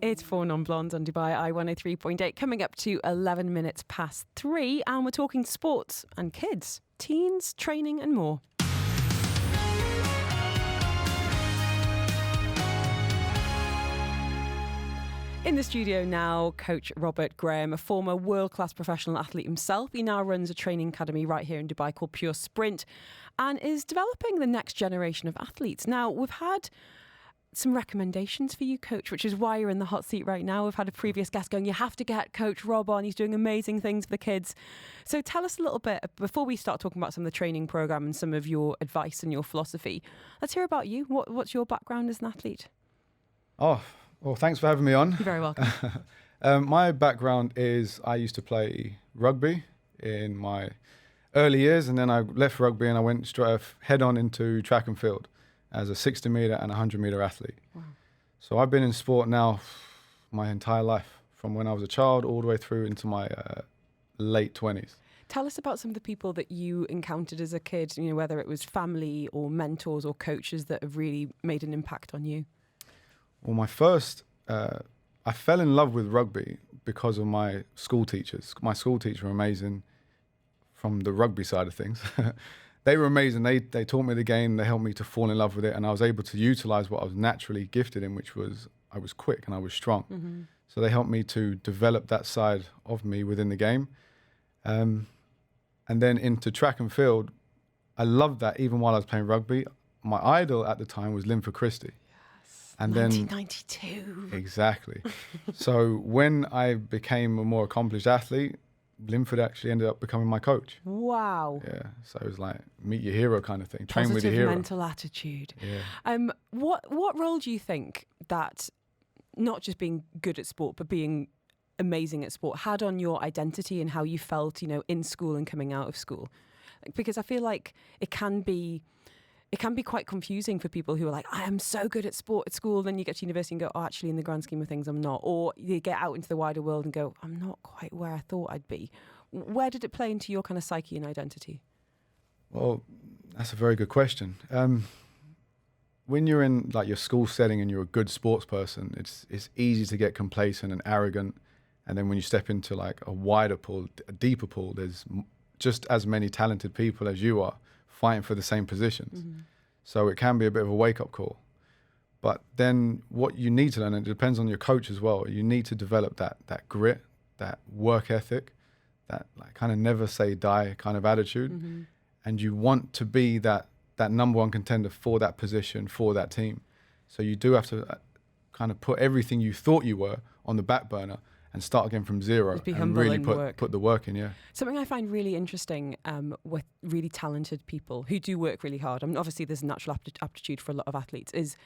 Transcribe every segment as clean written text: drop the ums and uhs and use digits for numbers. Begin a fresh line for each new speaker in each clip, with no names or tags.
It's 4 Non-Blondes on Dubai Eye 103.8, coming up to 11 minutes past 3, and we're talking sports and kids, teens, training and more. In the studio now, Coach Robert Graham, a former world-class professional athlete himself. He now runs a training academy right here in Dubai called Pure Sprint and is developing the next generation of athletes. Now, we've had some recommendations for you, Coach, which is why you're in the hot seat right now. We've had a previous guest going, you have to get Coach Rob on. He's doing amazing things for the kids. So tell us a little bit, before we start talking about some of the training program and some of your advice and your philosophy, let's hear about you. What's your background as an athlete?
Oh, well, thanks for having me on.
You're very welcome.
My background is I used to play rugby in my early years, and then I left rugby and I went straight head on into track and field as a 60 metre and 100 metre athlete. Wow. So I've been in sport now my entire life, from when I was a child all the way through into my late 20s.
Tell us about some of the people that you encountered as a kid, you know, whether it was family or mentors or coaches that have really made an impact on you.
Well, I fell in love with rugby because of my school teachers. My school teachers were amazing from the rugby side of things. They were amazing. They taught me the game. They helped me to fall in love with it. And I was able to utilize what I was naturally gifted in, which was I was quick and I was strong. Mm-hmm. So they helped me to develop that side of me within the game. And then into track and field, I loved that even while I was playing rugby. My idol at the time was Linford Christie.
And 1992.
Exactly. So when I became a more accomplished athlete, Linford actually ended up becoming my coach.
Wow.
Yeah. So it was like meet your hero kind of thing. Train
Positive
with your hero.
Mental attitude.
Yeah.
What role do you think that not just being good at sport, but being amazing at sport had on your identity and how you felt, you know, in school and coming out of school? Because I feel like it can be quite confusing for people who are like, I am so good at sport at school. Then you get to university and go, oh, actually, in the grand scheme of things, I'm not. Or you get out into the wider world and go, I'm not quite where I thought I'd be. Where did it play into your kind of psyche and identity?
Well, that's a very good question. When you're in like your school setting and you're a good sports person, it's easy to get complacent and arrogant. And then when you step into like a wider pool, a deeper pool, there's just as many talented people as you are fighting for the same positions. Mm-hmm. So it can be a bit of a wake-up call. But then what you need to learn, and it depends on your coach as well, you need to develop that grit, that work ethic, that like kind of never say die kind of attitude. Mm-hmm. And you want to be that number one contender for that position, for that team. So you do have to kind of put everything you thought you were on the back burner and start again from zero and really put the work in, yeah.
Something I find really interesting with really talented people who do work really hard, I mean, obviously there's a natural aptitude for a lot of athletes, is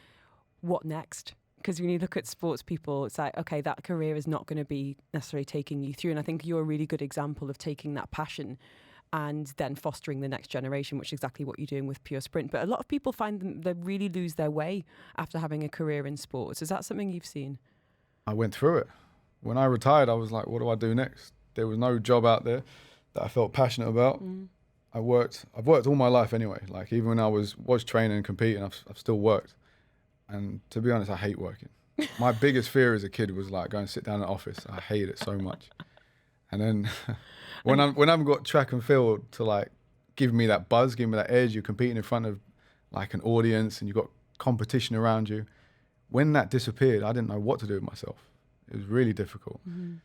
what next? Because when you look at sports people, it's like, okay, that career is not going to be necessarily taking you through. And I think you're a really good example of taking that passion and then fostering the next generation, which is exactly what you're doing with Pure Sprint. But a lot of people find they really lose their way after having a career in sports. Is that something you've seen?
I went through it. When I retired, I was like, what do I do next? There was no job out there that I felt passionate about. Mm. I've worked all my life anyway. Like even when I was training and competing, I've still worked. And to be honest, I hate working. My biggest fear as a kid was like going and sit down in the office. I hate it so much. And then when I've got track and field to like give me that buzz, give me that edge, you're competing in front of like an audience and you've got competition around you. When that disappeared, I didn't know what to do with myself. It was really difficult. Mm-hmm.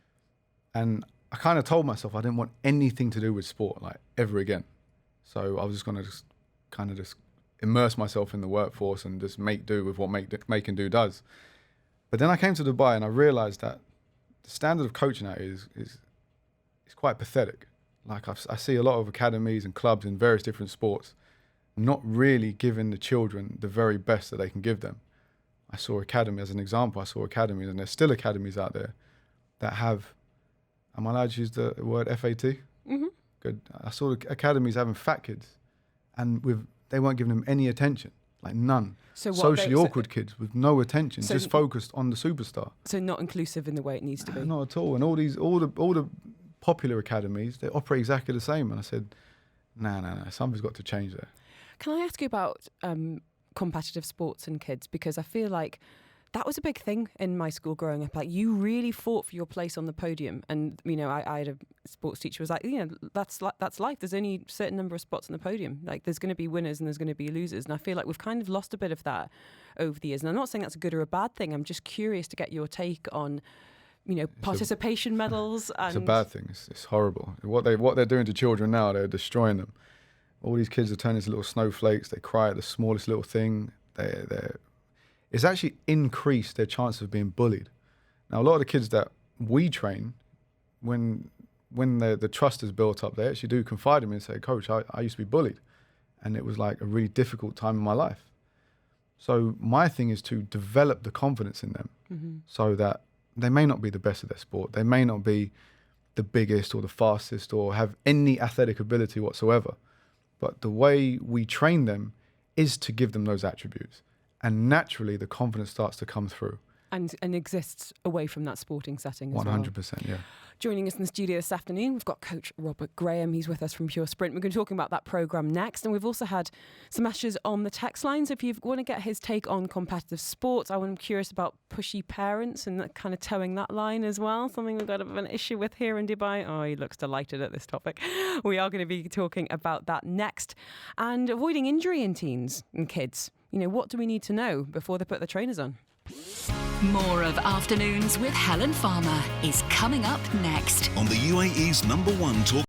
And I kind of told myself I didn't want anything to do with sport, like ever again. So I was just going to just immerse myself in the workforce and just make do with what make and do does. But then I came to Dubai and I realized that the standard of coaching out is quite pathetic. Like I see a lot of academies and clubs in various different sports not really giving the children the very best that they can give them. I saw academy as an example. I saw academies, and there's still academies out there that have, am I allowed to use the word FAT? Mm-hmm. Good. I saw academies having fat kids, and they weren't giving them any attention, like none. So socially awkward kids with no attention, just focused on the superstar.
So not inclusive in the way it needs to be.
Not at all. And all the popular academies, they operate exactly the same. And I said, no, something's got to change there.
Can I ask you about competitive sports and kids? Because I feel like That was a big thing in my school growing up. Like, you really fought for your place on the podium. And, you know, I had a sports teacher who was like, you know, that's life. There's only a certain number of spots on the podium. Like, there's going to be winners and there's going to be losers. And I feel like we've kind of lost a bit of that over the years. And I'm not saying that's a good or a bad thing. I'm just curious to get your take on, you know, participation medals. And
it's a bad thing. It's horrible. What they're doing to children now, they're destroying them. All these kids are turning into little snowflakes. They cry at the smallest little thing. It's actually increased their chance of being bullied. Now, a lot of the kids that we train, when the trust is built up, they actually do confide in me and say, Coach, I used to be bullied. And it was like a really difficult time in my life. So my thing is to develop the confidence in them so that they may not be the best at their sport. They may not be the biggest or the fastest or have any athletic ability whatsoever. But the way we train them is to give them those attributes. And naturally, the confidence starts to come through.
And exists away from that sporting setting as well.
100%, yeah.
Joining us in the studio this afternoon, we've got Coach Robert Graham. He's with us from Pure Sprint. We're going to be talking about that programme next. And we've also had some messages on the text line. So if you want to get his take on competitive sports, I'm curious about pushy parents and kind of towing that line as well. Something we've got a bit of an issue with here in Dubai. Oh, he looks delighted at this topic. We are going to be talking about that next. And avoiding injury in teens and kids. You know, what do we need to know before they put their trainers on?
More of Afternoons with Helen Farmer is coming up next
on the UAE's #1 talk